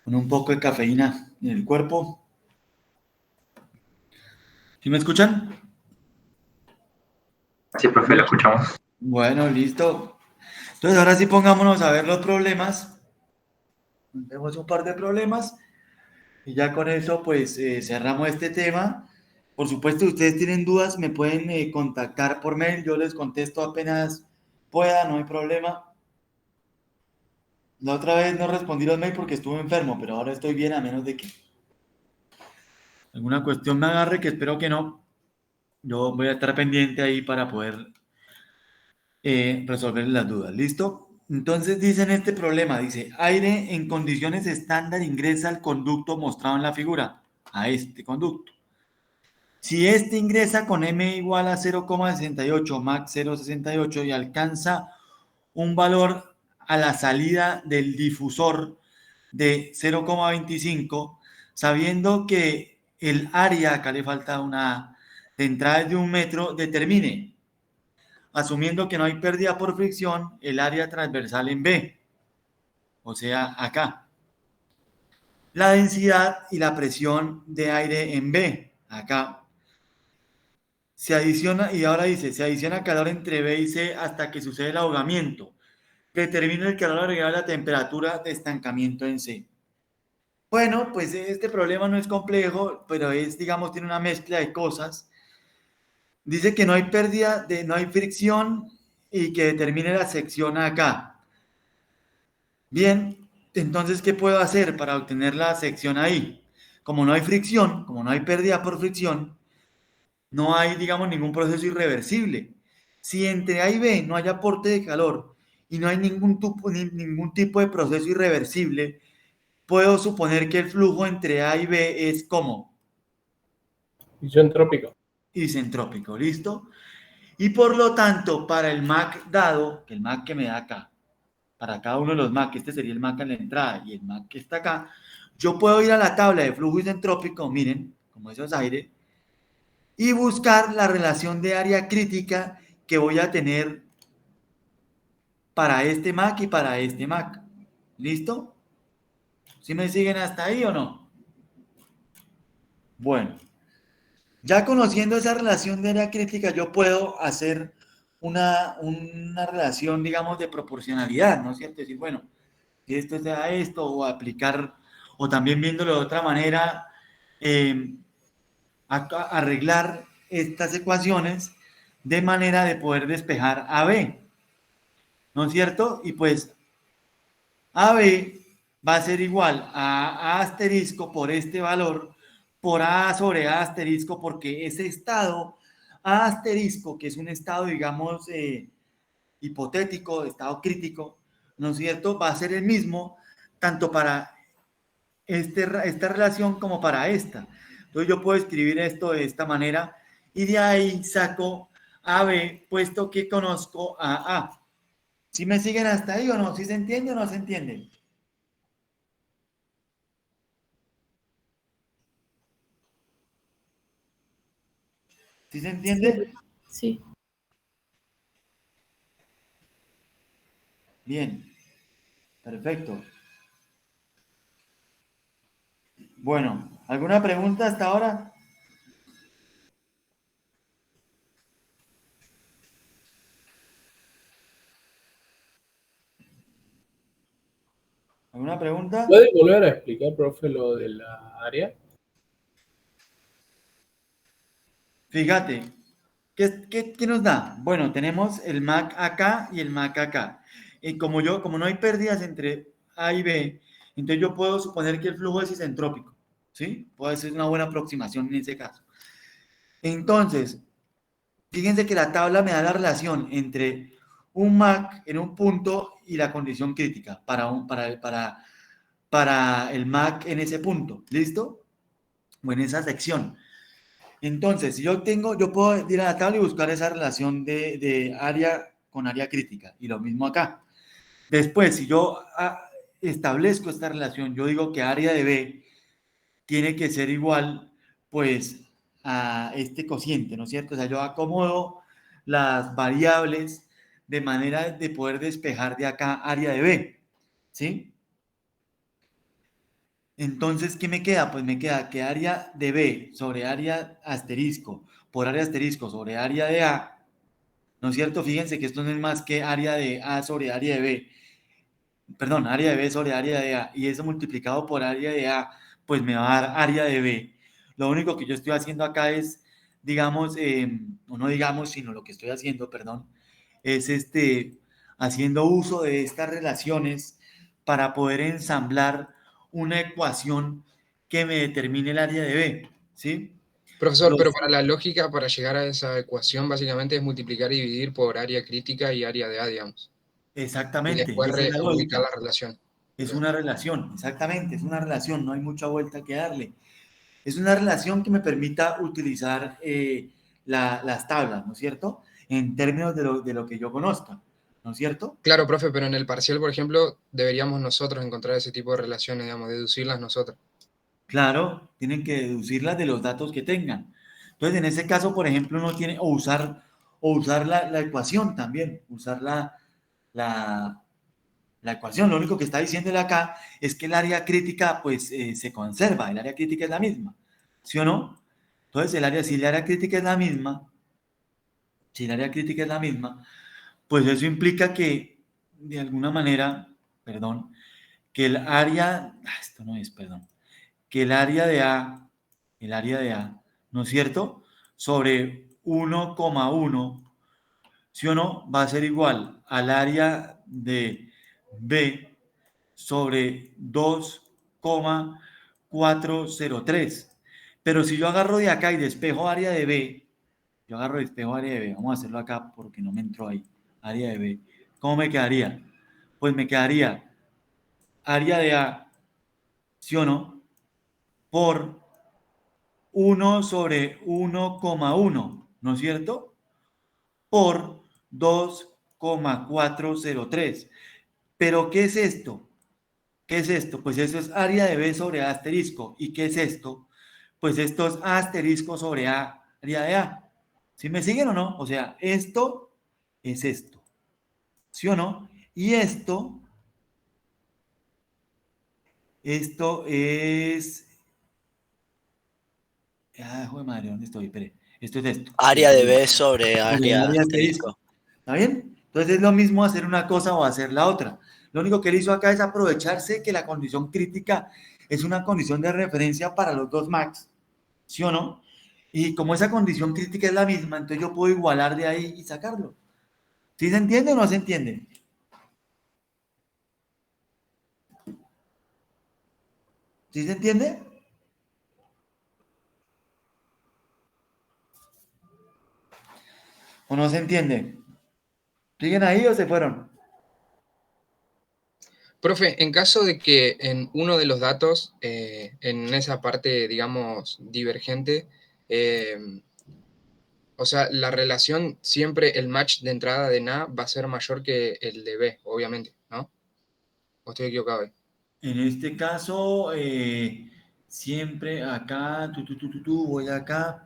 con un poco de cafeína en el cuerpo. ¿Sí me escuchan? Sí, profe, lo escuchamos. Bueno, listo. Entonces ahora sí pongámonos a ver los problemas. Tenemos un par de problemas y ya con eso pues cerramos este tema. Por supuesto, si ustedes tienen dudas, me pueden contactar por mail. Yo les contesto apenas pueda, no hay problema. La otra vez no respondí los mails porque estuve enfermo, pero ahora estoy bien a menos de que alguna cuestión me agarre, que espero que no. Yo voy a estar pendiente ahí para poder resolver las dudas. ¿Listo? Entonces dice en este problema, dice, aire en condiciones estándar ingresa al conducto mostrado en la figura, a este conducto. Si este ingresa con M igual a 0,68, Mach 0,68 y alcanza un valor a la salida del difusor de 0,25, sabiendo que el área, acá le falta una, de entrada es de 1 metro, determine, asumiendo que no hay pérdida por fricción, el área transversal en B, o sea, acá. La densidad y la presión de aire en B, acá. Se adiciona, y ahora dice, se adiciona calor entre B y C hasta que sucede el ahogamiento. Determina el calor agregado a la temperatura de estancamiento en C. Bueno, pues este problema no es complejo, pero es, digamos, tiene una mezcla de cosas. Dice que no hay pérdida, no hay fricción y que determine la sección acá. Bien, entonces, ¿qué puedo hacer para obtener la sección ahí? Como no hay fricción, como no hay pérdida por fricción, no hay, digamos, ningún proceso irreversible. Si entre A y B no hay aporte de calor y no hay ningún tipo de proceso irreversible, puedo suponer que el flujo entre A y B es como Isentrópico. isentrópico, ¿listo? Y por lo tanto, para el MAC dado, que el MAC que me da acá, para cada uno de los MAC, este sería el MAC en la entrada y el MAC que está acá, yo puedo ir a la tabla de flujo isentrópico, miren, como eso es aire, y buscar la relación de área crítica que voy a tener para este MAC y para este MAC. ¿Listo? ¿Sí me siguen hasta ahí o no? Bueno, ya conociendo esa relación de área crítica, yo puedo hacer una relación, digamos, de proporcionalidad, ¿no es cierto? Decir, bueno, si esto sea esto, o aplicar, o también viéndolo de otra manera, eh, arreglar estas ecuaciones de manera de poder despejar a B, ¿no es cierto? Y pues AB va a ser igual a asterisco por este valor, por A sobre A asterisco, porque ese estado A asterisco, que es un estado, digamos, hipotético, estado crítico, ¿no es cierto? Va a ser el mismo tanto para esta relación como para esta. Entonces yo puedo escribir esto de esta manera y de ahí saco AB, puesto que conozco a A. ¿Sí me siguen hasta ahí o no? ¿Sí se entiende o no se entiende? ¿Sí se Sí, entiende? sí. Bien, perfecto. Bueno, ¿alguna pregunta hasta ahora? ¿Alguna pregunta? ¿Puede volver a explicar, profe, lo de la área? Fíjate, ¿qué nos da? Bueno, tenemos el MAC acá y el MAC acá. Y como no hay pérdidas entre A y B, entonces yo puedo suponer que el flujo es isentrópico, ¿sí? Puede ser una buena aproximación en ese caso. Entonces, fíjense que la tabla me da la relación entre un MAC en un punto y la condición crítica para el MAC en ese punto, ¿listo? O en esa sección. Entonces, si yo puedo ir a la tabla y buscar esa relación de área con área crítica, y lo mismo acá. Después, si yo establezco esta relación, yo digo que área de B tiene que ser igual, pues, a este cociente, ¿no es cierto? O sea, yo acomodo las variables de manera de poder despejar de acá área de B, ¿sí? Entonces, ¿qué me queda? Pues me queda que área de B sobre área asterisco por área asterisco sobre área de A, ¿no es cierto? Fíjense que esto no es más que área de A sobre área de B, perdón, área de B sobre área de A, y eso multiplicado por área de A, pues me va a dar área de B. Lo único que yo estoy haciendo acá es, digamos, o no digamos, sino lo que estoy haciendo, perdón, es haciendo uso de estas relaciones para poder ensamblar una ecuación que me determine el área de B, ¿sí? Profesor, pero Los, para la lógica, para llegar a esa ecuación, básicamente es multiplicar y dividir por área crítica y área de A, digamos. Y exactamente, después esa es la ubicar lógica. la relación. Es Ok. una relación, exactamente, es una relación, no hay mucha vuelta que darle. Es una relación que me permita utilizar las tablas, ¿no es cierto? En términos de lo que yo conozca, ¿no es cierto? Claro, profe, pero en el parcial, por ejemplo, deberíamos nosotros encontrar ese tipo de relaciones, digamos, deducirlas nosotros. Claro, tienen que deducirlas de los datos que tengan. Entonces, en ese caso, por ejemplo, uno tiene, o usar la ecuación también, usar la, la ecuación. Lo único que está diciéndole acá es que el área crítica, pues, se conserva, el área crítica es la misma, ¿sí o no? Entonces, si el área crítica es la misma, si el área crítica es la misma, pues eso implica que, de alguna manera, perdón, que el área, esto no es, perdón, que el área de A, ¿no es cierto? Sobre 1,1, ¿sí o no? Va a ser igual al área de B sobre 2,403. Pero si yo agarro de acá y despejo área de B, yo agarro y despejo área de B, vamos a hacerlo acá porque no me entró ahí, área de B, ¿cómo me quedaría? Pues me quedaría área de A, ¿sí o no? Por 1/1,1, ¿no es cierto? Por 2,403. ¿Pero qué es esto? ¿Qué es esto? Pues eso es área de B sobre A asterisco. ¿Y qué es esto? Pues esto es A asterisco sobre A, área de A. ¿Sí me siguen o no? O sea, esto es esto. ¿Sí o no? Y esto es... Ah, joder madre, ¿dónde estoy? Espere. Esto es esto. Área de B sobre Sobre área área asterisco. asterisco. ¿Está bien? Entonces es lo mismo hacer una cosa o hacer la otra. Lo único que él hizo acá es aprovecharse que la condición crítica es una condición de referencia para los dos max, ¿sí o no? Y como esa condición crítica es la misma, entonces yo puedo igualar de ahí y sacarlo. ¿Sí se entiende o no se entiende? ¿Sí se entiende? ¿O no se entiende? ¿Siguen ahí o se fueron? Profe, en caso de que en uno de los datos, en esa parte, digamos, divergente, eh, o sea, la relación siempre, el match de entrada de NA va a ser mayor que el de B, obviamente, ¿no? ¿O estoy equivocado ahí? En este caso, siempre acá, voy acá.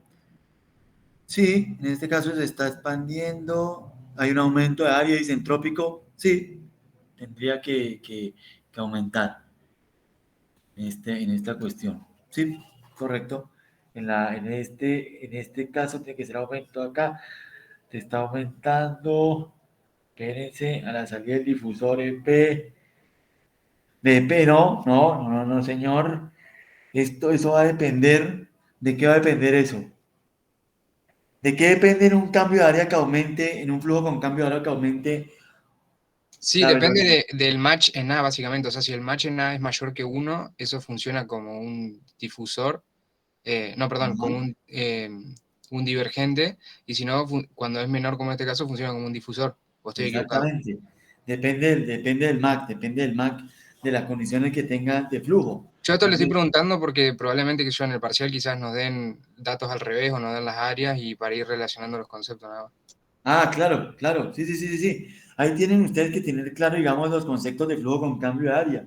Sí, en este caso se está expandiendo, hay un aumento de área isentrópico, sí, tendría que aumentar en esta cuestión. Sí, correcto. En este caso tiene que ser aumento acá, se está aumentando, espérense, a la salida del difusor EP, de EP, no, señor, eso va a depender, ¿de qué va a depender eso? ¿De qué depende en un cambio de área que aumente, en un flujo con cambio de área que aumente Sí, la depende velocidad? del match en A, básicamente. O sea, si el match en A es mayor que uno, eso funciona como un difusor, no, perdón, Ajá, como un divergente, y si no, cuando es menor, como en este caso, funciona como un difusor. ¿O estoy equivocado? exactamente. Depende del MAC, de las condiciones que tenga de flujo. Yo esto le estoy También. preguntando porque probablemente que yo en el parcial quizás nos den datos al revés o nos den las áreas y para ir relacionando los conceptos nada más. Ah, claro, claro. Sí, sí, sí, sí, sí. Ahí tienen ustedes que tener claro, digamos, los conceptos de flujo con cambio de área,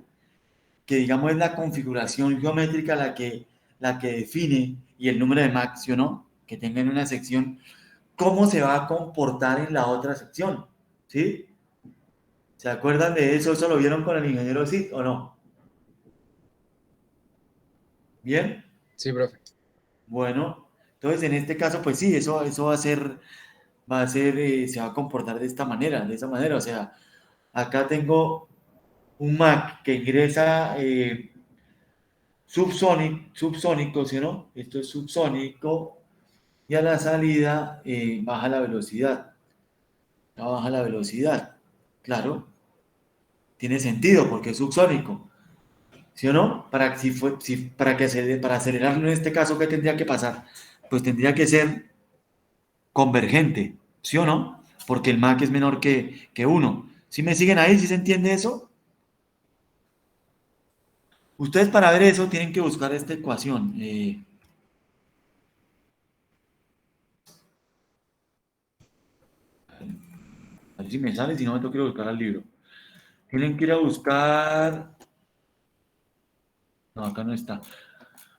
que digamos es la configuración geométrica la que define y el número de MAC, ¿sí o no? Que tenga en una sección, cómo se va a comportar en la otra sección, ¿sí? ¿Se acuerdan de eso? ¿Eso lo vieron con el ingeniero Cid o no? ¿Bien? Sí, profe. Bueno, entonces en este caso, pues sí, eso se va a comportar de esta manera, de esa manera. O sea, acá tengo un Mac que ingresa subsónico, ¿sí o no? Esto es subsónico y a la salida baja la velocidad. Ya baja la velocidad. Claro, tiene sentido porque es subsónico. ¿Sí o no? Para acelerarlo en este caso, ¿qué tendría que pasar? Pues tendría que ser convergente, ¿sí o no? Porque el Mach es menor que uno. ¿Sí me siguen ahí? ¿Sí se entiende eso? Ustedes para ver eso tienen que buscar esta ecuación. A ver si me sale, si no me tengo que ir a buscar al libro. Tienen que ir a buscar... No, acá no está.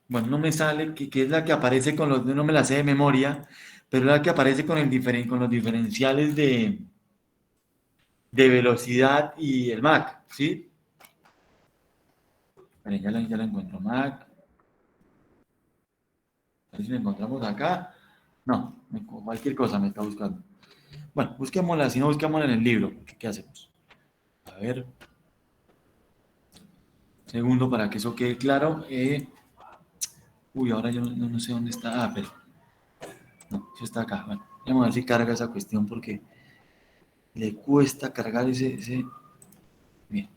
Bueno, no me sale, que es la que aparece con los... No me la sé de memoria, pero es la que aparece con los diferenciales de velocidad y el Mach, ¿sí? Vale, ya la encuentro, Mach. A ver si la encontramos acá. No, cualquier cosa me está buscando. Bueno, busquémosla, si no busquémosla en el libro. ¿Qué hacemos? A ver, segundo para que eso quede claro. Uy, ahora yo no sé dónde está. Ah, pero no, eso está acá. Bueno, vamos a ver si carga esa cuestión porque le cuesta cargar ese. Bien,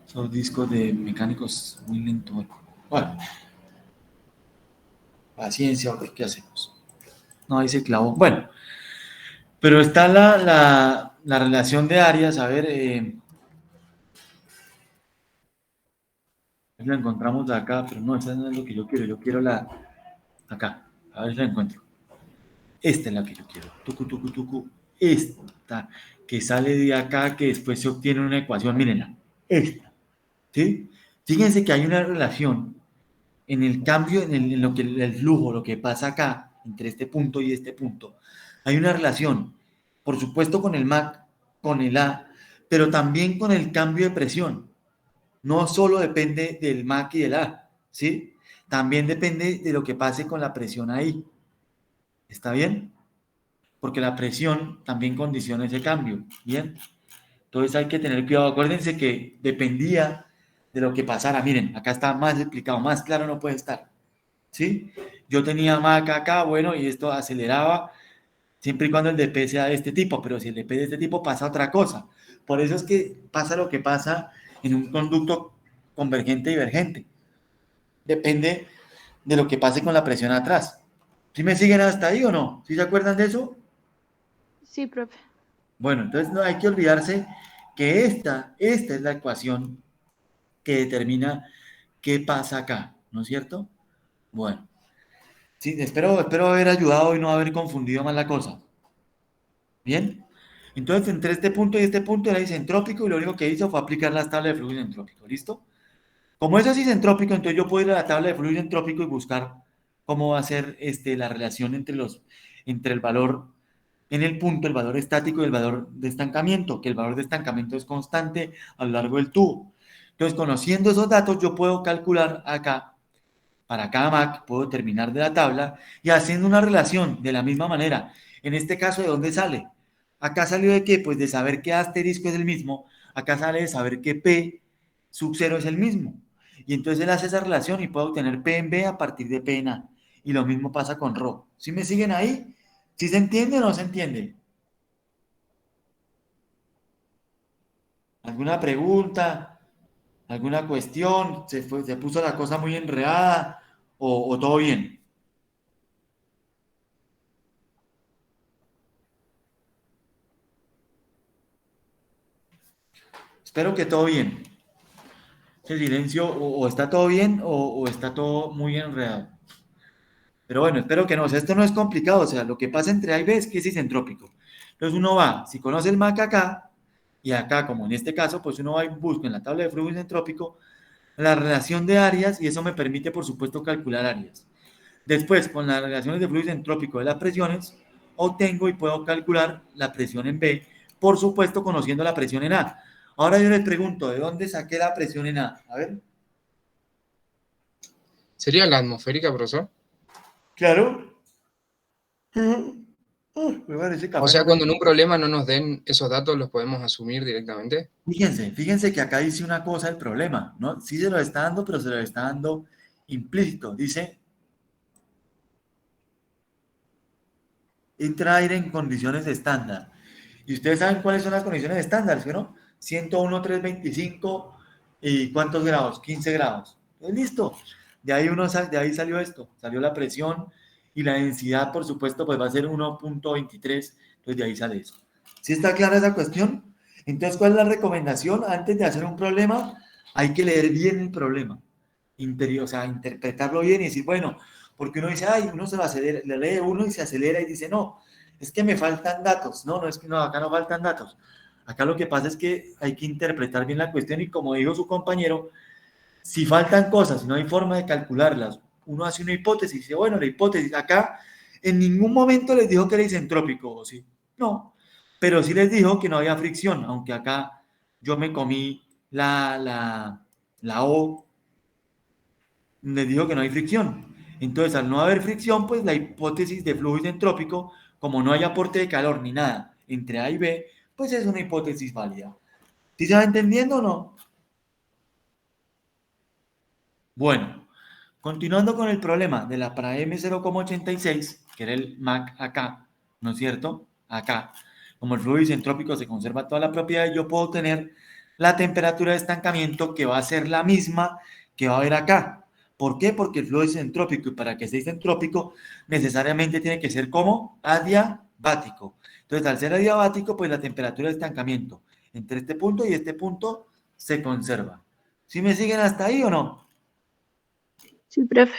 esos discos de mecánicos muy lentos. Bueno, paciencia, ok, ¿qué hacemos? No, ahí se clavó. Bueno, pero está la relación de áreas. A ver, la encontramos acá, pero no, esa no es lo que yo quiero. Yo quiero la acá. A ver si la encuentro. Esta es la que yo quiero. Tucu, tucu, tucu. Esta que sale de acá, que después se obtiene una ecuación. Mírenla. Esta. ¿Sí? Fíjense que hay una relación en el cambio, en lo que el flujo, lo que pasa acá, entre este punto y este punto. Hay una relación, por supuesto, con el MAC, con el A, pero también con el cambio de presión. No solo depende del MAC y del A, ¿sí? También depende de lo que pase con la presión ahí. ¿Está bien? Porque la presión también condiciona ese cambio. Bien, entonces hay que tener cuidado. Acuérdense que dependía de lo que pasara. Miren, acá está más explicado, más claro no puede estar. ¿Sí? Yo tenía Maca acá, bueno, y esto aceleraba siempre y cuando el DP sea de este tipo, pero si el DP de este tipo pasa otra cosa. Por eso es que pasa lo que pasa en un conducto convergente divergente. Depende de lo que pase con la presión atrás. ¿Sí me siguen hasta ahí o no? ¿Sí se acuerdan de eso? Sí, profe. Bueno, entonces no hay que olvidarse que esta es la ecuación que determina qué pasa acá, ¿no es cierto? Bueno, sí, espero haber ayudado y no haber confundido más la cosa. ¿Bien? Entonces, entre este punto y este punto era isentrópico y lo único que hizo fue aplicar las tablas de flujo isentrópico, ¿listo? Como eso es isentrópico, entonces yo puedo ir a la tabla de flujo isentrópico y buscar cómo va a ser la relación entre el valor en el punto, el valor estático y el valor de estancamiento, que el valor de estancamiento es constante a lo largo del tubo. Entonces, conociendo esos datos, yo puedo calcular acá, para cada MAC, puedo terminar de la tabla y haciendo una relación de la misma manera. En este caso, ¿de dónde sale? Acá salió de qué? Pues de saber que A asterisco es el mismo. Acá sale de saber que P sub 0 es el mismo. Y entonces él hace esa relación y puede obtener P en B a partir de P en A. Y lo mismo pasa con ρ. ¿Sí me siguen ahí? ¿Sí se entiende o no se entiende? ¿Alguna pregunta? ¿Alguna cuestión? ¿Se puso la cosa muy enredada? ¿O todo bien? Espero que todo bien. Ese silencio o está todo bien o está todo muy enredado. Pero bueno, espero que no. O sea, esto no es complicado. O sea, lo que pasa entre A y B es que es isentrópico. Entonces uno va, si conoce el MAC acá y acá, como en este caso, pues uno va y busca en la tabla de flujo isentrópico la relación de áreas y eso me permite, por supuesto, calcular áreas. Después, con las relaciones de flujo isentrópico de las presiones, obtengo y puedo calcular la presión en B, por supuesto, conociendo la presión en A. Ahora yo les pregunto, ¿de dónde saqué la presión en A? A ver. ¿Sería la atmosférica, profesor? Claro. Me parece O café, sea, no me... cuando en un problema no nos den esos datos, los podemos asumir directamente. Fíjense que acá dice una cosa el problema, ¿no? Sí se lo está dando, pero se lo está dando implícito. Dice, entra aire en condiciones estándar. Y ustedes saben cuáles son las condiciones estándar, ¿sí o no? 101, 325 y ¿cuántos grados? 15 grados. Entonces, listo. De ahí salió esto, salió la presión y la densidad, por supuesto, pues va a ser 1.23. Entonces de ahí sale eso. ¿Sí está clara esa cuestión? Entonces, ¿cuál es la recomendación? Antes de hacer un problema, hay que leer bien el problema interior, o sea, interpretarlo bien y decir, bueno, porque uno dice, ay, uno se va a acelerar, le lee uno y se acelera y dice, no, es que me faltan datos. No, no es que no, acá no faltan datos. Acá lo que pasa es que hay que interpretar bien la cuestión y como dijo su compañero, si faltan cosas, si no hay forma de calcularlas, uno hace una hipótesis y dice, bueno, la hipótesis acá en ningún momento les dijo que era isentrópico, ¿o sí? No, pero sí les dijo que no había fricción, aunque acá yo me comí la O, les dijo que no hay fricción. Entonces, al no haber fricción, pues la hipótesis de flujo isentrópico, como no hay aporte de calor ni nada entre A y B, pues es una hipótesis válida. ¿Sí se va entendiendo o no? Bueno, continuando con el problema de la para M0,86, que era el MAC acá, ¿no es cierto? Acá, como el flujo isentrópico se conserva toda la propiedad, yo puedo tener la temperatura de estancamiento que va a ser la misma que va a haber acá. ¿Por qué? Porque el flujo es isentrópico y para que sea isentrópico necesariamente tiene que ser como adiabático. Entonces, al ser adiabático, pues la temperatura de estancamiento entre este punto y este punto se conserva. ¿Sí me siguen hasta ahí o no? Sí, profe.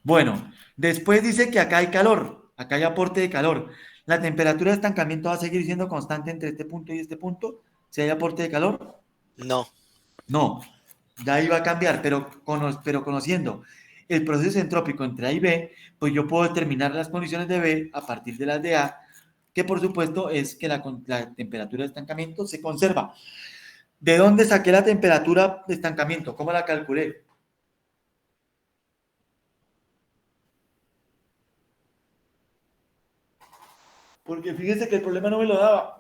Bueno, después dice que acá hay calor, acá hay aporte de calor. La temperatura de estancamiento va a seguir siendo constante entre este punto y este punto. Si hay aporte de calor, No. no. De ahí va a cambiar, pero conociendo el proceso entrópico entre A y B, pues yo puedo determinar las condiciones de B a partir de las de A, que por supuesto es que la temperatura de estancamiento se conserva. ¿De dónde saqué la temperatura de estancamiento? ¿Cómo la calculé? Porque fíjese que el problema no me lo daba,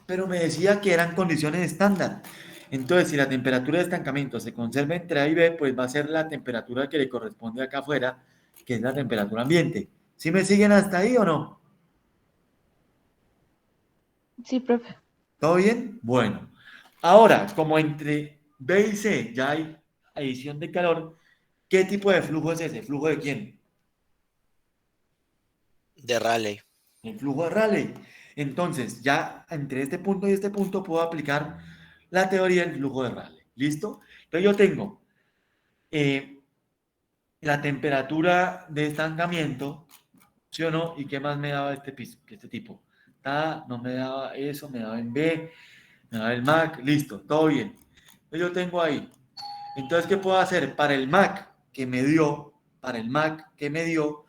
pero me decía que eran condiciones estándar. Entonces, si la temperatura de estancamiento se conserva entre A y B, pues va a ser la temperatura que le corresponde acá afuera, que es la temperatura ambiente. ¿Sí me siguen hasta ahí o no? Sí, profe. ¿Todo bien? Bueno. Ahora, como entre B y C ya hay adición de calor, ¿qué tipo de flujo es ese? ¿Flujo de quién? De Rayleigh. El flujo de Rayleigh. Entonces, ya entre este punto y este punto puedo aplicar la teoría del flujo de Rayleigh. ¿Listo? Entonces yo tengo eh, la temperatura de estancamiento, ¿sí o no? ¿Y qué más me daba este piso, este tipo? Nada, no me daba eso, me daba en B, me daba el MAC, listo, todo bien. Entonces yo tengo ahí. Entonces, ¿qué puedo hacer? Para el MAC que me dio, para el MAC que me dio,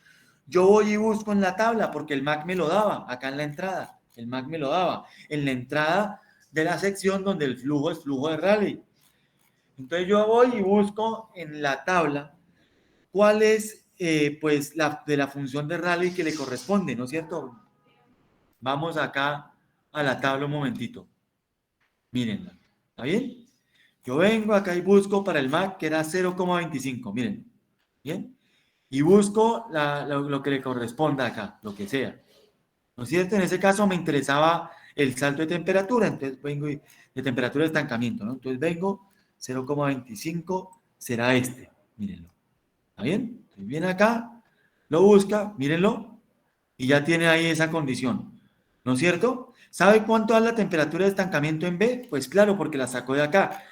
yo voy y busco en la tabla, porque el MAC me lo daba, acá en la entrada, el MAC me lo daba, en la entrada de la sección donde el flujo es flujo de Rayleigh. Entonces yo voy y busco en la tabla cuál es, pues, de la función de Rayleigh que le corresponde, ¿no es cierto? Vamos acá a la tabla un momentito. Mírenla. ¿Está bien? Yo vengo acá y busco para el MAC que era 0,25. Miren. ¿Bien? Y busco lo que le corresponda acá, lo que sea. ¿No es cierto? En ese caso me interesaba el salto de temperatura, entonces vengo de temperatura de estancamiento, ¿no? Entonces vengo, 0,25 será este, mírenlo. ¿Está bien? Entonces viene acá, lo busca, mírenlo, y ya tiene ahí esa condición, ¿no es cierto? ¿Sabe cuánto es la temperatura de estancamiento en B? Pues claro, porque la sacó de acá,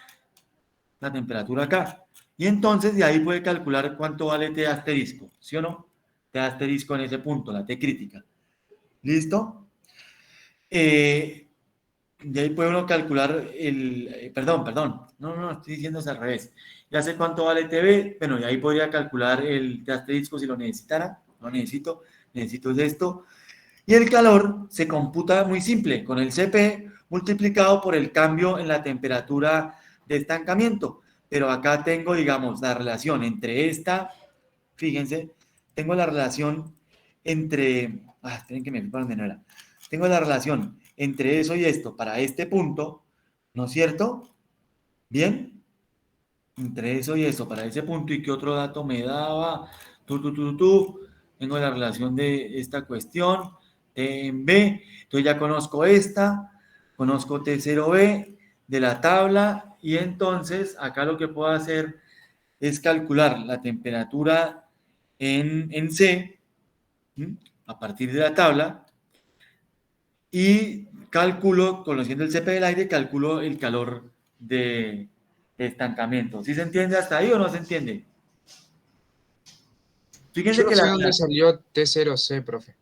la temperatura acá. Y entonces de ahí puede calcular cuánto vale T asterisco, ¿sí o no? T asterisco en ese punto, la T crítica. ¿Listo? De ahí puede uno calcular perdón, no, estoy diciendo es al revés. Ya sé cuánto vale TB, bueno, y ahí podría calcular el T asterisco si lo necesitara, no necesito, necesito es esto. Y el calor se computa muy simple, con el Cp multiplicado por el cambio en la temperatura de estancamiento. Pero acá tengo, digamos, la relación entre esta, fíjense, tengo la relación entre, esperen que me fui para donde no era. Tengo la relación entre eso y esto para este punto, ¿no es cierto? Bien, entre eso y eso para ese punto. ¿Y qué otro dato me daba? Tengo la relación de esta cuestión, T en B. Entonces ya conozco esta, conozco T0B de la tabla y entonces acá lo que puedo hacer es calcular la temperatura en C, ¿m? A partir de la tabla y calculo, conociendo el CP del aire, calculo el calor de estancamiento. ¿Sí se entiende hasta ahí o no se entiende? Yo Fíjense no que sé la dónde salió T0C, profe.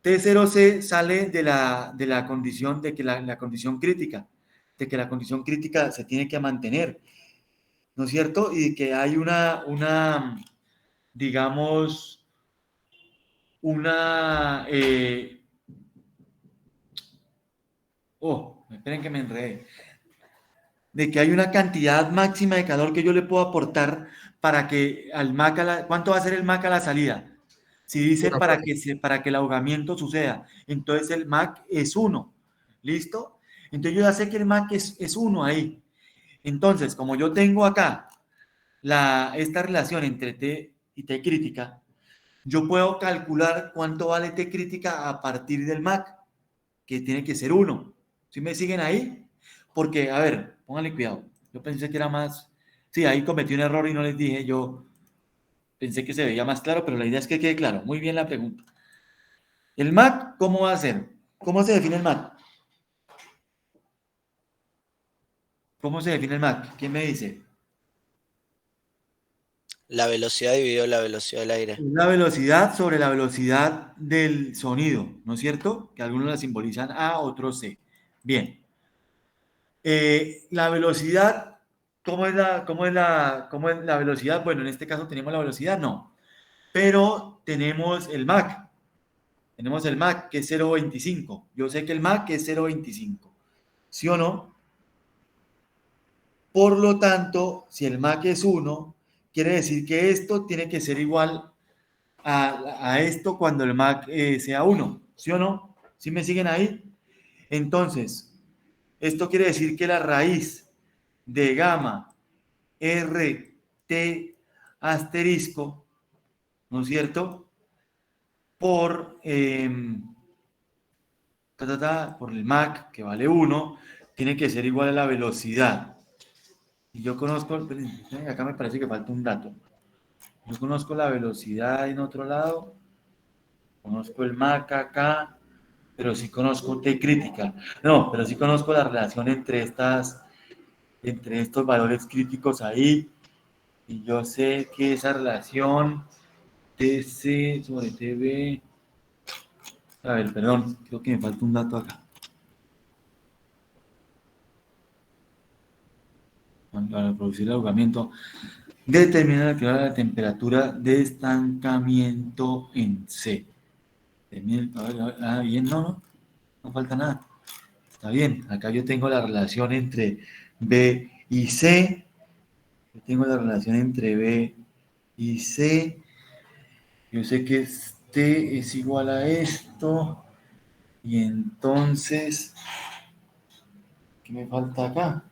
T0C sale de la condición de que la condición crítica, de que la condición crítica se tiene que mantener, ¿no es cierto? Y que hay digamos, una, esperen que me enredé, de que hay una cantidad máxima de calor que yo le puedo aportar para que al MAC, ¿cuánto va a ser el MAC a la salida? Si dice Una, profe. para que el ahogamiento suceda, entonces el MAC es 1, ¿listo? Entonces yo ya sé que el MAC es 1 ahí. Entonces, como yo tengo acá esta relación entre T y T crítica, yo puedo calcular cuánto vale T crítica a partir del MAC, que tiene que ser 1. ¿Sí me siguen ahí? Porque, a ver, pónganle cuidado. Yo pensé que era más... Sí, ahí cometí un error y no les dije. Yo pensé que se veía más claro, pero la idea es que quede claro. Muy bien la pregunta. ¿El MAC cómo va a ser? ¿Cómo se define el MAC? ¿Cómo se define el MAC? ¿Quién me dice? La velocidad dividido la velocidad del aire. La velocidad sobre la velocidad del sonido, ¿no es cierto? Que algunos la simbolizan A, otros C. Bien. La velocidad, cómo es la velocidad? Bueno, en este caso tenemos la velocidad, no. Pero tenemos el MAC. Tenemos el MAC que es 0.25. Yo sé que el MAC es 0.25. ¿Sí o no? Por lo tanto, si el MAC es 1, quiere decir que esto tiene que ser igual a esto cuando el MAC sea 1. ¿Sí o no? ¿Sí me siguen ahí? Entonces, esto quiere decir que la raíz de gamma R, T, asterisco, ¿no es cierto? Por, por el MAC, que vale 1, tiene que ser igual a la velocidad. Y yo conozco, acá me parece que falta un dato. Yo conozco la velocidad en otro lado, conozco el MAC acá, pero sí conozco T crítica. No, pero sí conozco la relación entre estos valores críticos ahí. Y yo sé que esa relación TC sobre TB. A ver, perdón, creo que me falta un dato acá. Para producir el ahogamiento, determina la temperatura de estancamiento en C. Bien, no falta nada. Está bien, acá yo tengo la relación entre B y C. Yo tengo la relación entre B y C. Yo sé que este es igual a esto. Y entonces, ¿qué me falta acá?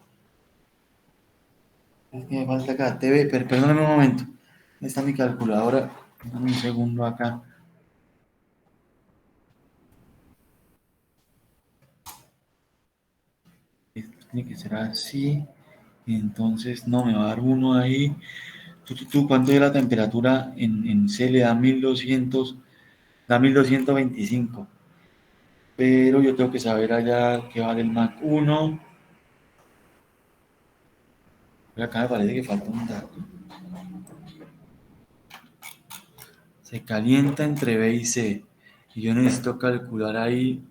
Es que me falta acá. TV, perdóname un momento. ¿Dónde está mi calculadora? Dame un segundo acá. Esto tiene que ser así. Y entonces, no, me va a dar uno ahí. ¿Cuánto es la temperatura en C? Le da 1200, da 1225. Pero yo tengo que saber allá qué vale el Mac 1. Pero acá me parece que falta un dato. Se calienta entre B y C. Y yo necesito calcular ahí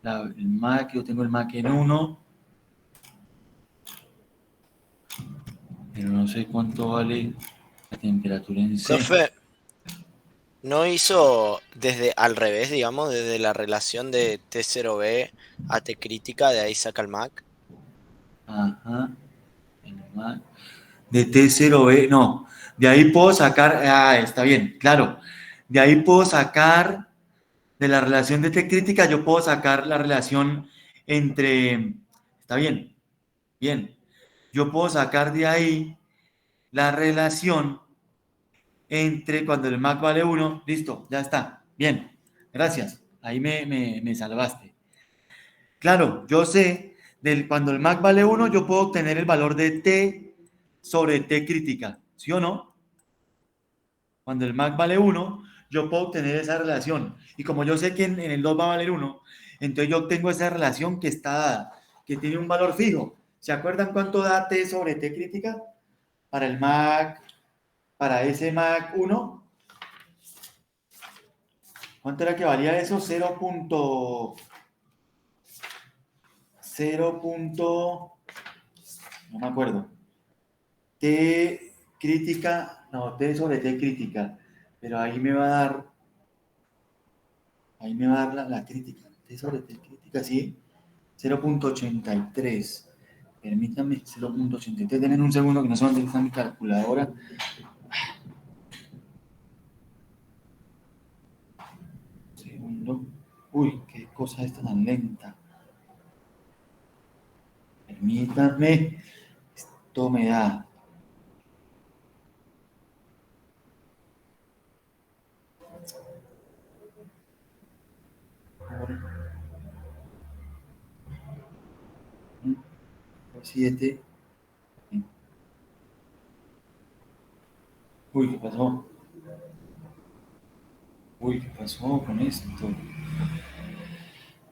el Mac. Yo tengo el Mac en 1. Pero no sé cuánto vale la temperatura en C. Profe, ¿No hizo desde al revés, digamos, desde la relación de T0B a T crítica, de ahí saca el Mac? Ajá. El Mac. De T0B, no. De ahí puedo sacar, está bien, claro. De ahí puedo sacar, de la relación de T crítica, yo puedo sacar la relación entre, está bien, bien. Yo puedo sacar de ahí la relación entre cuando el Mac vale 1, listo, ya está, bien, gracias, ahí me salvaste. Claro, yo sé, cuando el Mac vale 1, yo puedo obtener el valor de T sobre T crítica, ¿sí o no? Cuando el Mac vale 1, yo puedo obtener esa relación. Y como yo sé que en el 2 va a valer 1, entonces yo obtengo esa relación que está dada, que tiene un valor fijo. ¿Se acuerdan cuánto da T sobre T crítica? Para el Mac, para ese Mac 1, ¿cuánto era que valía eso? 0.0. No me acuerdo. T crítica, no, T sobre T crítica. Pero ahí me va a dar la crítica. T sobre T crítica, sí. 0.83. Permítame, 0.83. Denme un segundo que no sé dónde está mi calculadora. Segundo. Uy, qué cosa esta tan lenta. Permítame. Esto me da. Ahora, 7. Uy, ¿qué pasó? Uy, ¿qué pasó con esto?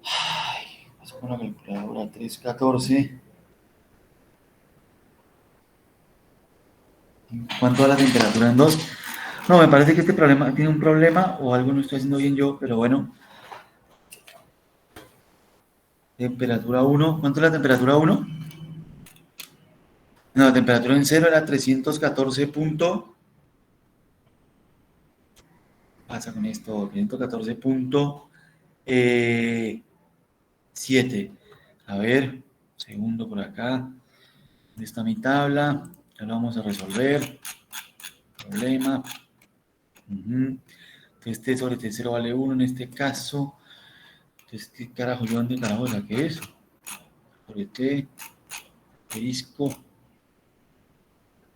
Ay, ¿qué pasó con la calculadora? 314. ¿Cuánto da la temperatura en 2? No, me parece que este problema tiene un problema o algo no estoy haciendo bien yo, pero bueno. Temperatura 1. ¿Cuánto es la temperatura 1? No, la temperatura en 0 era 314 punto. ¿Qué pasa con esto? 314.7. A ver, segundo por acá. ¿Dónde está mi tabla? Ya lo vamos a resolver. Problema. Entonces T sobre T0 vale 1 en este caso. Entonces, ¿qué carajo? ¿Yo dónde carajo saqué eso? Sobre T, disco.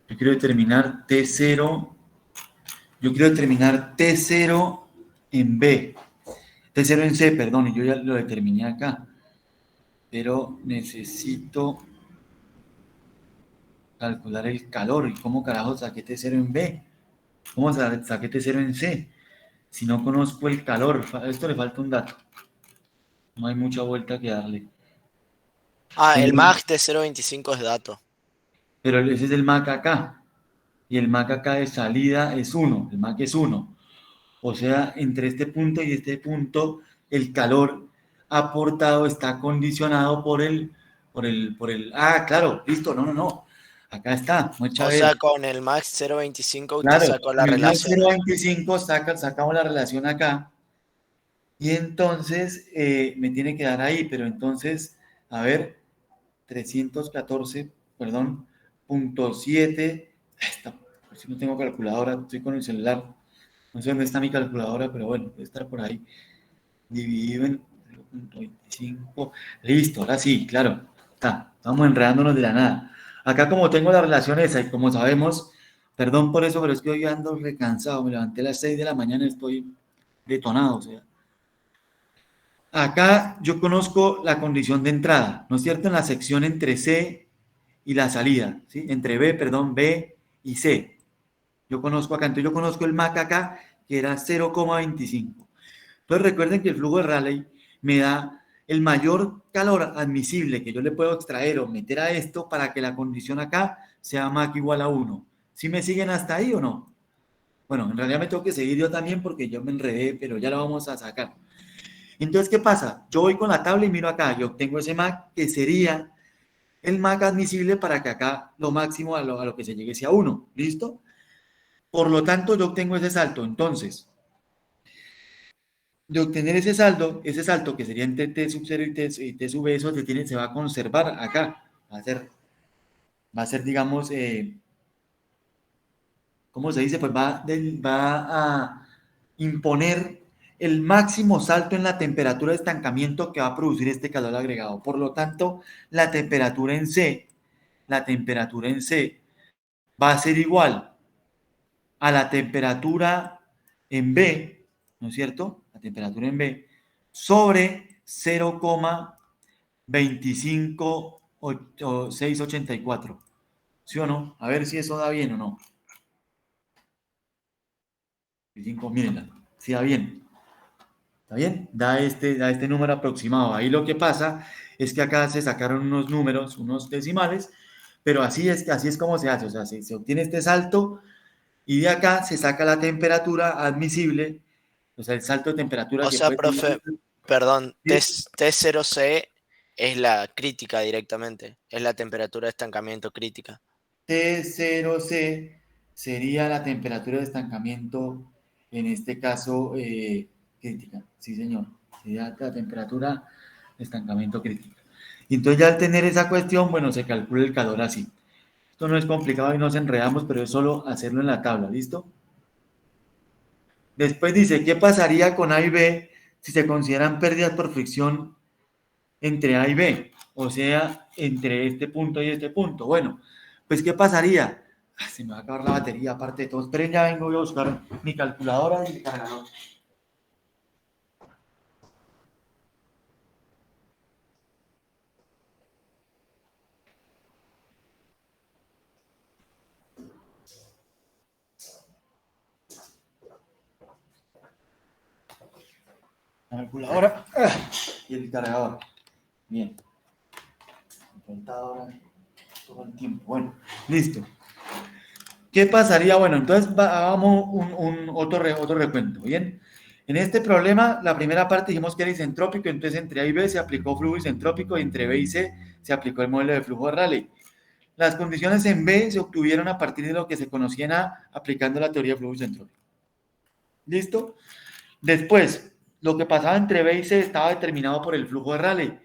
Yo quiero determinar T0. Yo quiero determinar T0 en B. T0 en C, perdón, y yo ya lo determiné acá. Pero necesito calcular el calor. ¿Y cómo carajo saqué T0 en B? ¿Cómo saqué T0 en C? Si no conozco el calor, a esto le falta un dato. No hay mucha vuelta que darle. Ah, el Tengo, Mac de 0.25 es dato. pero ese es el Mac acá. Y el Mac acá de salida es 1. El Mac es 1. O sea, entre este punto y este punto, el calor aportado está condicionado claro, listo, no. Acá está, mucha O ver. sea, con el Mac 0.25 usted Claro, sacó la en el Mac relación. 0.25 sacamos la relación acá. Y entonces me tiene que dar ahí, pero entonces, a ver, 314, perdón, punto 7. Por si no tengo calculadora, estoy con el celular. No sé dónde está mi calculadora, pero bueno, debe estar por ahí. Dividido en 0.25. Listo, ahora sí, claro. Estamos enredándonos de la nada. Acá como tengo la relación esa y como sabemos, perdón por eso, pero es que hoy ando recansado. Me levanté a las 6 de la mañana y estoy detonado, o sea. Acá yo conozco la condición de entrada, ¿no es cierto? En la sección entre C y la salida, ¿sí? Entre B, perdón, B y C. Yo conozco acá, entonces yo conozco el MAC acá, que era 0,25. Entonces recuerden que el flujo de Rayleigh me da el mayor calor admisible que yo le puedo extraer o meter a esto para que la condición acá sea MAC igual a 1. ¿Sí me siguen hasta ahí o no? Bueno, en realidad me tengo que seguir yo también porque yo me enredé, pero ya lo vamos a sacar. Entonces, ¿qué pasa? Yo voy con la tabla y miro acá, yo obtengo ese MAC que sería el MAC admisible para que acá lo máximo a lo que se llegue sea 1, ¿listo? Por lo tanto, yo obtengo ese salto. Entonces, de obtener ese saldo, ese salto que sería entre T sub 0 y T sub B, eso se va a conservar acá. Va a ser digamos, ¿cómo se dice? Pues va a imponer el máximo salto en la temperatura de estancamiento que va a producir este calor agregado. Por lo tanto, la temperatura en C va a ser igual a la temperatura en B, ¿no es cierto? La temperatura en B sobre 0,25684. ¿Sí o no? A ver si eso da bien o no. 25, mírenla, si da bien. ¿Está bien? Da este número aproximado. Ahí lo que pasa es que acá se sacaron unos números, unos decimales, pero así es como se hace. O sea, se obtiene este salto y de acá se saca la temperatura admisible, o sea, el salto de temperatura O que sea, puede tener. profe, perdón, ¿Sí? T0C es la crítica directamente, es la temperatura de estancamiento crítica. T0C sería la temperatura de estancamiento, en este caso, crítica. Sí, señor. Sería la temperatura de estancamiento crítica. Y entonces ya al tener esa cuestión, bueno, se calcula el calor así. Esto no es complicado y nos enredamos, pero es solo hacerlo en la tabla, ¿listo? Después dice, ¿qué pasaría con A y B si se consideran pérdidas por fricción entre A y B? O sea, entre este punto y este punto. Bueno, pues ¿qué pasaría? Se me va a acabar la batería, aparte de todo. Esperen, ya vengo, voy a buscar mi calculadora y el cargador. La calculadora y el cargador. Bien. Contadora todo el tiempo. Bueno, listo. ¿Qué pasaría? Bueno, entonces hagamos otro recuento, ¿bien? En este problema, la primera parte dijimos que era isentrópico, entonces entre A y B se aplicó flujo isentrópico y entre B y C se aplicó el modelo de flujo de Rayleigh. Las condiciones en B se obtuvieron a partir de lo que se conocía en A, aplicando la teoría de flujo isentrópico. ¿Listo? Después, lo que pasaba entre B y C estaba determinado por el flujo de Rayleigh.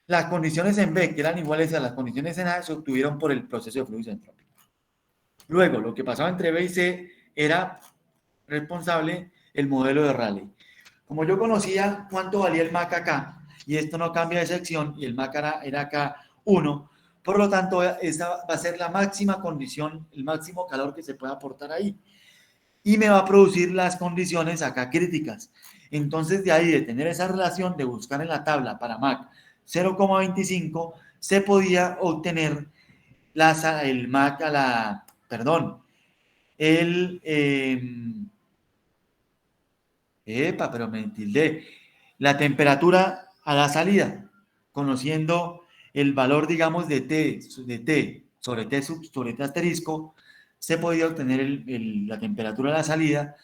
Las condiciones en B, que eran iguales a las condiciones en A, se obtuvieron por el proceso de flujo isentrópico. Luego, lo que pasaba entre B y C era responsable el modelo de Rayleigh. Como yo conocía cuánto valía el MAC acá, y esto no cambia de sección, y el MAC era acá 1, por lo tanto, esa va a ser la máxima condición, el máximo calor que se puede aportar ahí. Y me va a producir las condiciones acá críticas. Entonces, de ahí de tener esa relación, de buscar en la tabla para MAC 0,25, se podía obtener el MAC a la, perdón, pero me tildé, la temperatura a la salida, conociendo el valor, digamos, de T sobre T asterisco, se podía obtener la temperatura a la salida,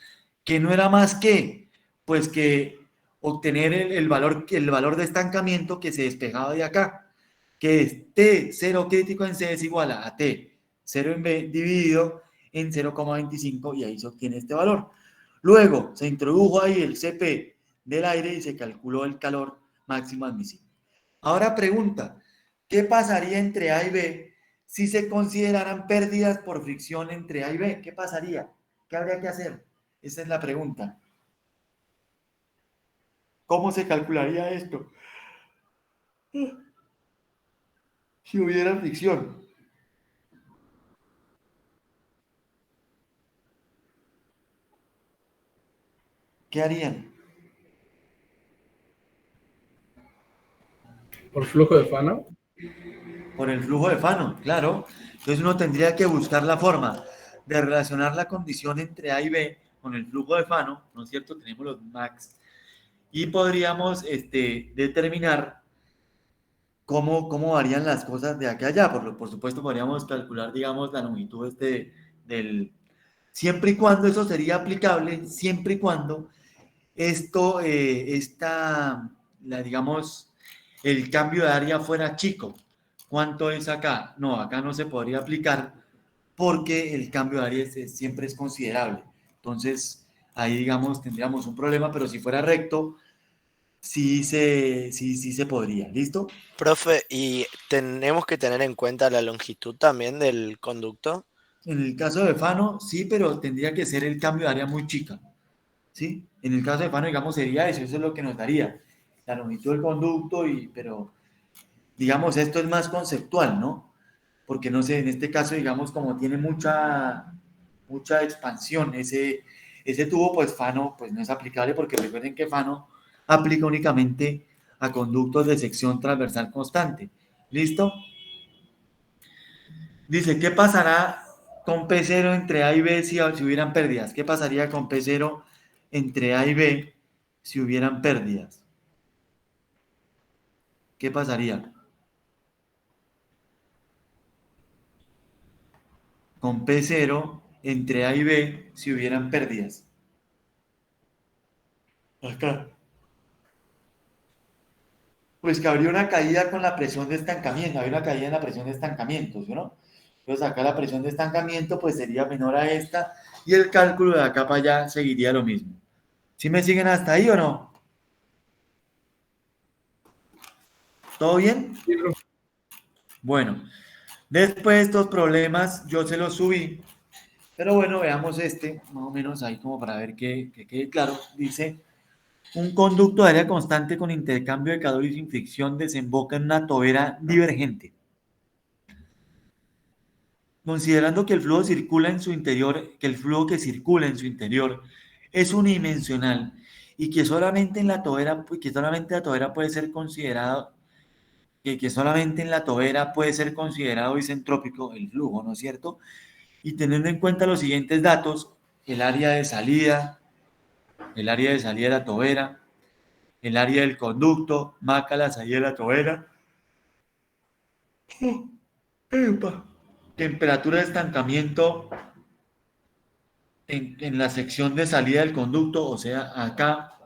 que no era más que, pues que obtener el valor de estancamiento que se despejaba de acá, que es T0 crítico en C es igual a T0 en B dividido en 0,25 y ahí se obtiene este valor. Luego se introdujo ahí el CP del aire y se calculó el calor máximo admisible. Ahora pregunta, ¿qué pasaría entre A y B si se consideraran pérdidas por fricción entre A y B? ¿Qué pasaría? ¿Qué habría que hacer? Esa es la pregunta. ¿Cómo se calcularía esto? Si hubiera fricción. ¿Qué harían? ¿Por flujo de Fano? Por el flujo de Fano, claro. Entonces uno tendría que buscar la forma de relacionar la condición entre A y B con el flujo de Fano, ¿no es cierto? Tenemos los max y podríamos determinar cómo varían las cosas de aquí a allá. Por supuesto, podríamos calcular, digamos, la longitud del... Siempre y cuando eso sería aplicable, siempre y cuando esto, digamos, el cambio de área fuera chico. ¿Cuánto es acá? No, acá no se podría aplicar porque el cambio de área siempre es considerable. Entonces, ahí digamos tendríamos un problema, pero si fuera recto, sí se podría. ¿Listo? Profe, ¿y tenemos que tener en cuenta la longitud también del conducto? En el caso de Fano, sí, pero tendría que ser el cambio de área muy chica. ¿Sí? En el caso de Fano, digamos, sería eso es lo que nos daría la longitud del conducto, pero digamos, esto es más conceptual, ¿no? Porque no sé, en este caso, digamos, como tiene mucha expansión, ese tubo, pues Fano, pues no es aplicable porque recuerden que Fano aplica únicamente a conductos de sección transversal constante. ¿Listo? Dice, ¿qué pasará con P0 entre A y B si hubieran pérdidas? ¿Qué pasaría con P0 entre A y B si hubieran pérdidas? ¿Qué pasaría con P0 entre A y B si hubieran pérdidas? Acá. Pues que habría una caída con la presión de estancamiento, habría una caída en la presión de estancamiento, ¿sí o no? Entonces acá la presión de estancamiento pues sería menor a esta y el cálculo de acá para allá seguiría lo mismo. ¿Sí me siguen hasta ahí o no? ¿Todo bien? Sí, profe. Bueno, después de estos problemas yo se los subí, pero bueno, veamos este, más o menos ahí como para ver que quede claro. Dice, un conducto de área constante con intercambio de calor y sin fricción desemboca en una tobera divergente. Considerando que el flujo circula en su interior, que el flujo que circula en su interior es unidimensional y que solamente en la tobera, que solamente la tobera puede ser considerado, que solamente en la tobera puede ser considerado isentrópico el flujo, ¿no es cierto? Y teniendo en cuenta los siguientes datos, el área de salida, el área de salida de la tobera, el área del conducto, marca la salida de la tobera, epa, temperatura de estancamiento en la sección de salida del conducto, o sea, acá,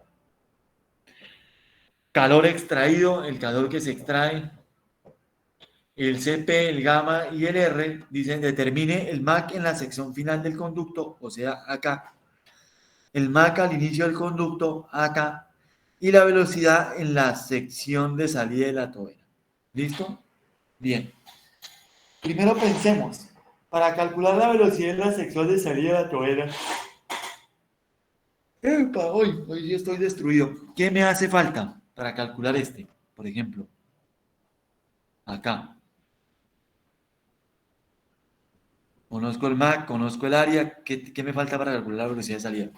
calor extraído, el calor que se extrae, el CP, el gamma y el R, dicen determine el MAC en la sección final del conducto, o sea, acá, el MAC al inicio del conducto, acá, y la velocidad en la sección de salida de la tobera. ¿Listo? Bien. Primero pensemos, para calcular la velocidad en la sección de salida de la tobera, ¡epa! Hoy sí estoy destruido. ¿Qué me hace falta para calcular este? Por ejemplo, acá. Conozco el MAC, conozco el área. ¿Qué me falta para calcular la velocidad de salida?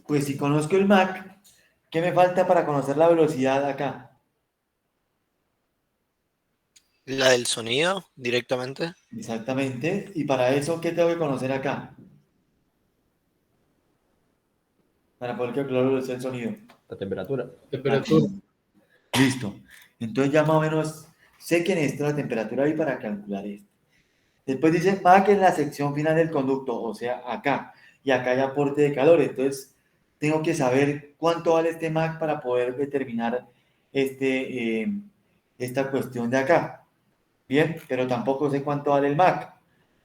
Pues si conozco el MAC, ¿qué me falta para conocer la velocidad acá? ¿La del sonido directamente? Exactamente. Y para eso, ¿qué tengo que conocer acá? Para poder calcular la velocidad del sonido. La temperatura. Temperatura. Listo. Entonces ya más o menos sé que necesito la temperatura ahí para calcular esto. Después dice MAC en la sección final del conducto, o sea, acá. Y acá hay aporte de calor. Entonces tengo que saber cuánto vale este MAC para poder determinar esta cuestión de acá. Bien, pero tampoco sé cuánto vale el MAC.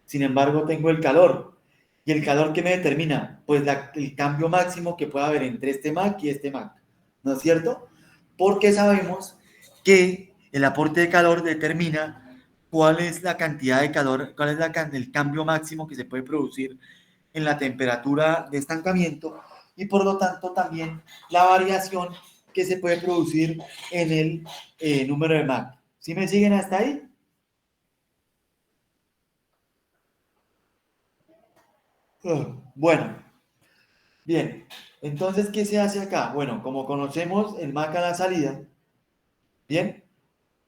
Sin embargo, tengo el calor. ¿Y el calor qué me determina? Pues el cambio máximo que pueda haber entre este MAC y este MAC. ¿No es cierto? Porque sabemos que el aporte de calor determina cuál es la cantidad de calor, cuál es el cambio máximo que se puede producir en la temperatura de estancamiento y por lo tanto también la variación que se puede producir en el número de MAC. ¿Sí me siguen hasta ahí? Bueno, bien. Entonces, ¿qué se hace acá? Bueno, como conocemos el MAC a la salida, bien,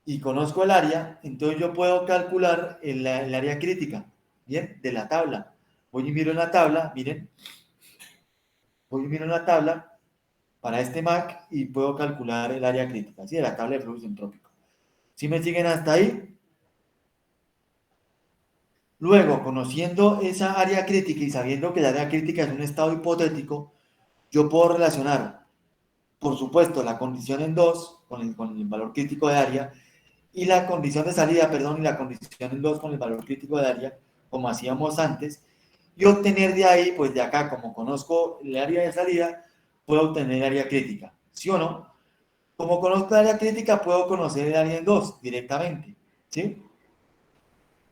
y conozco el área, entonces yo puedo calcular el área crítica, bien, de la tabla. Voy y miro en la tabla, miren, voy y miro en la tabla para este MAC y puedo calcular el área crítica, ¿sí? De la tabla de flujo isentrópico. ¿Sí me siguen hasta ahí? Luego, conociendo esa área crítica y sabiendo que la área crítica es un estado hipotético, yo puedo relacionar por supuesto, la condición en 2 con el valor crítico de área y la condición de salida, perdón, y la condición en 2 con el valor crítico de área, como hacíamos antes, y obtener de ahí, pues de acá, como conozco el área de salida, puedo obtener el área crítica, ¿sí o no? Como conozco el área crítica, puedo conocer el área en 2 directamente, ¿sí?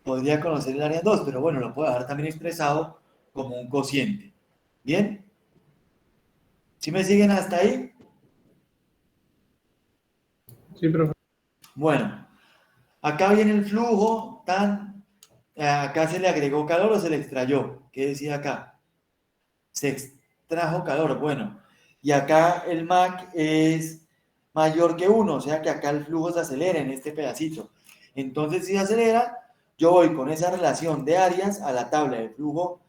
Podría conocer el área en 2, pero bueno, lo puedo dejar también expresado como un cociente. ¿Bien? ¿Sí me siguen hasta ahí? Sí, profe. Bueno, acá viene el flujo, acá se le agregó calor o se le extrayó. ¿Qué decía acá? Se extrajo calor, bueno. Y acá el MAC es mayor que 1, o sea que acá el flujo se acelera en este pedacito. Entonces, si se acelera, yo voy con esa relación de áreas a la tabla de flujo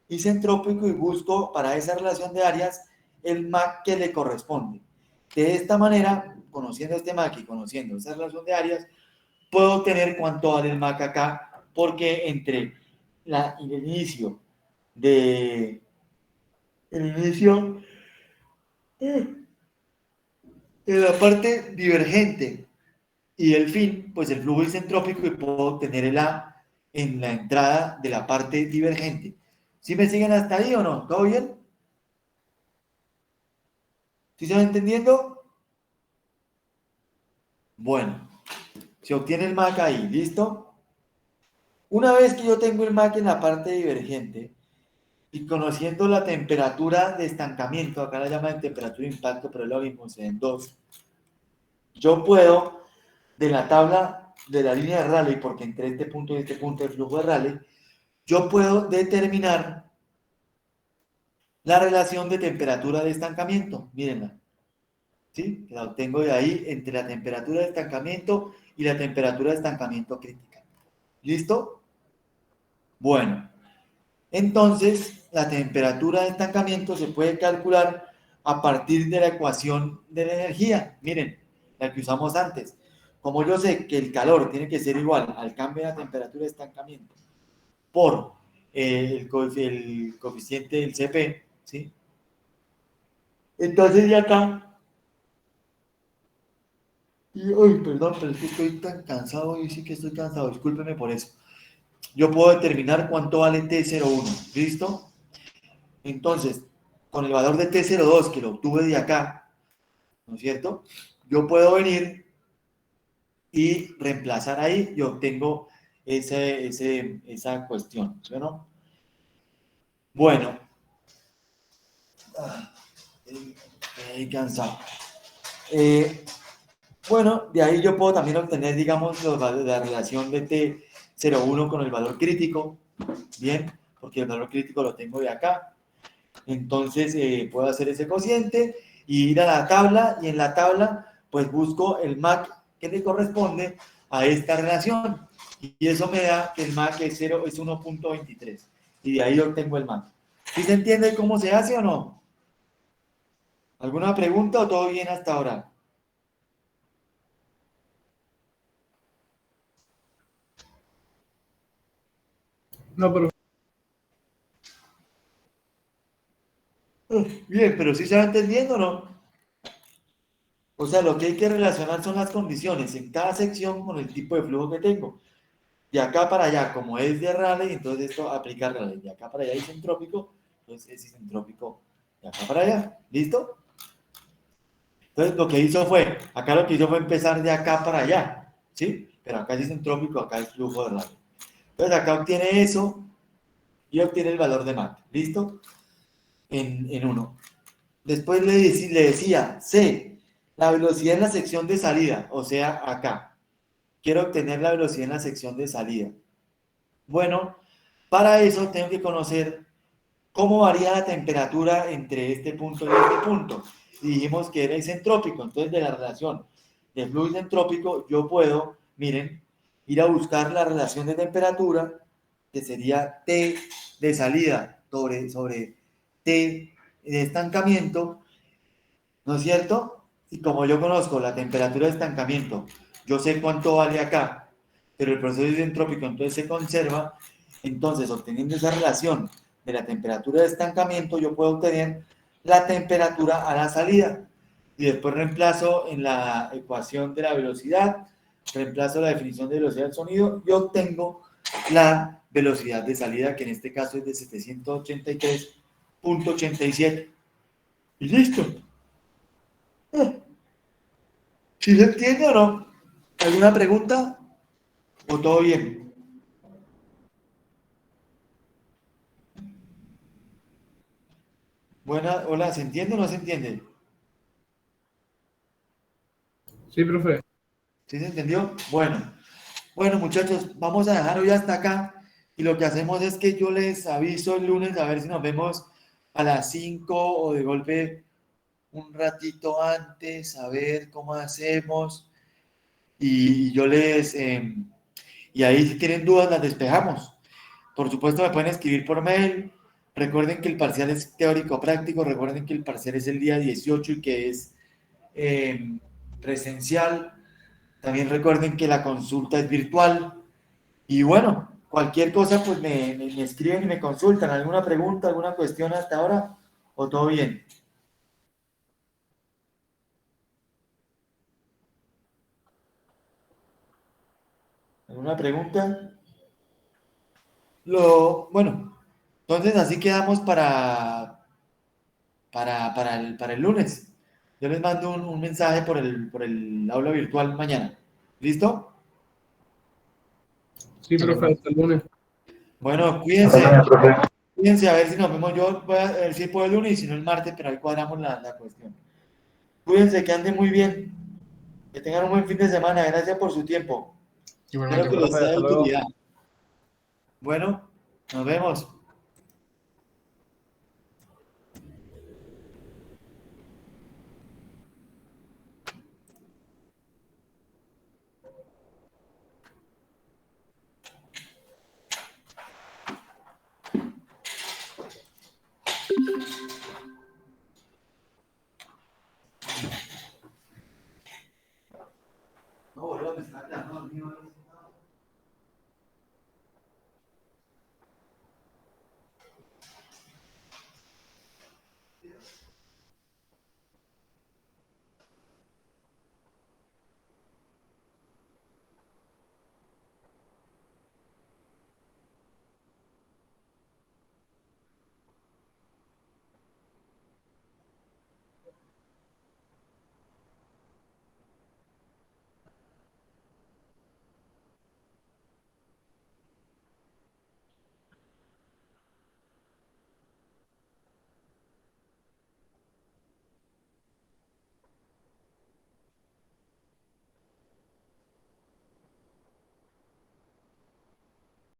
isentrópico y busco para esa relación de áreas el MAC que le corresponde. De esta manera, conociendo este MAC y conociendo esa relación de áreas, puedo obtener cuánto vale el MAC acá, porque entre el inicio de la parte divergente y el fin, pues el flujo isentrópico y puedo obtener el A en la entrada de la parte divergente. ¿Sí me siguen hasta ahí o no? ¿Todo bien? ¿Sí se va entendiendo? Bueno, se obtiene el MAC ahí, ¿listo? Una vez que yo tengo el MAC en la parte divergente y conociendo la temperatura de estancamiento, acá la llaman temperatura de impacto, pero es lo mismo, se ven dos, yo puedo, de la tabla de la línea de Rayleigh, porque entre este punto y este punto del flujo de Rayleigh, yo puedo determinar la relación de temperatura de estancamiento, mírenla. ¿Sí? La obtengo de ahí entre la temperatura de estancamiento y la temperatura de estancamiento crítica. ¿Listo? Bueno, entonces la temperatura de estancamiento se puede calcular a partir de la ecuación de la energía. Miren, la que usamos antes. Como yo sé que el calor tiene que ser igual al cambio de la temperatura de estancamiento por el coeficiente del Cp, ¿sí? Entonces ya acá uy, perdón, pero es que estoy tan cansado y sí que estoy cansado, discúlpeme por eso. Yo puedo determinar cuánto vale T01, ¿listo? Entonces, con el valor de T02 que lo obtuve de acá, ¿no es cierto? Yo puedo venir y reemplazar ahí y obtengo esa cuestión, ¿sí o no? Bueno, cansado. Bueno, de ahí yo puedo también obtener, digamos, la relación de T01 con el valor crítico, ¿bien? Porque el valor crítico lo tengo de acá. Entonces, puedo hacer ese cociente y ir a la tabla, y en la tabla, pues busco el MAC que le corresponde a esta relación. Y eso me da que el MAC es 1.23. Y de ahí obtengo el MAC. ¿Sí se entiende cómo se hace o no? ¿Alguna pregunta o todo bien hasta ahora? No, profe. Bien, pero ¿sí se va entendiendo o no? O sea, lo que hay que relacionar son las condiciones en cada sección con el tipo de flujo que tengo. De acá para allá, como es de Rayleigh, entonces esto aplica a Rayleigh. De acá para allá es isentrópico, entonces es isentrópico de acá para allá. ¿Listo? Entonces lo que hizo fue, acá lo que hizo fue empezar de acá para allá, ¿sí? Pero acá es isentrópico, acá es flujo de Rayleigh. Entonces acá obtiene eso y obtiene el valor de MAC. ¿Listo? En 1. Después le decía, C, la velocidad en la sección de salida, o sea, acá. Quiero obtener la velocidad en la sección de salida. Bueno, para eso tengo que conocer cómo varía la temperatura entre este punto y este punto. Y dijimos que era isentrópico, entonces de la relación de flujo isentrópico yo puedo, miren, ir a buscar la relación de temperatura, que sería T de salida sobre T de estancamiento, ¿no es cierto? Y como yo conozco la temperatura de estancamiento, yo sé cuánto vale acá, pero el proceso isentrópico entonces se conserva, entonces obteniendo esa relación de la temperatura de estancamiento, yo puedo obtener la temperatura a la salida. y después reemplazo en la ecuación de la velocidad, reemplazo la definición de velocidad del sonido y obtengo la velocidad de salida, que en este caso es de 783.87. Y listo. ¿Sí se entiende o no? ¿Alguna pregunta? ¿O todo bien? Buena, hola, ¿se entiende o no se entiende? Sí, profe. ¿Sí se entendió? Bueno, muchachos, vamos a dejar hoy hasta acá y lo que hacemos es que yo les aviso el lunes a ver si nos vemos a las 5 o de golpe un ratito antes, a ver cómo hacemos y yo les... y ahí si tienen dudas las despejamos. Por supuesto me pueden escribir por mail. Recuerden que el parcial es teórico práctico, recuerden que el parcial es el día 18 y que es presencial. También recuerden que la consulta es virtual. Y bueno, cualquier cosa, pues me escriben y me consultan. ¿Alguna pregunta, alguna cuestión hasta ahora? ¿O todo bien? ¿Alguna pregunta? Bueno, entonces así quedamos para el lunes. Yo les mando un mensaje por el aula virtual mañana. ¿Listo? Sí, De profe, acuerdo. hasta el lunes. Bueno, cuídense. Cuídense a ver si nos vemos. Yo voy a ver si puedo el lunes y si no el martes, pero ahí cuadramos la cuestión. Cuídense, que anden muy bien. Que tengan un buen fin de semana. Gracias por su tiempo. Espero Igualmente, que profe. les Profe, sea de hasta luego. utilidad. Bueno, nos vemos.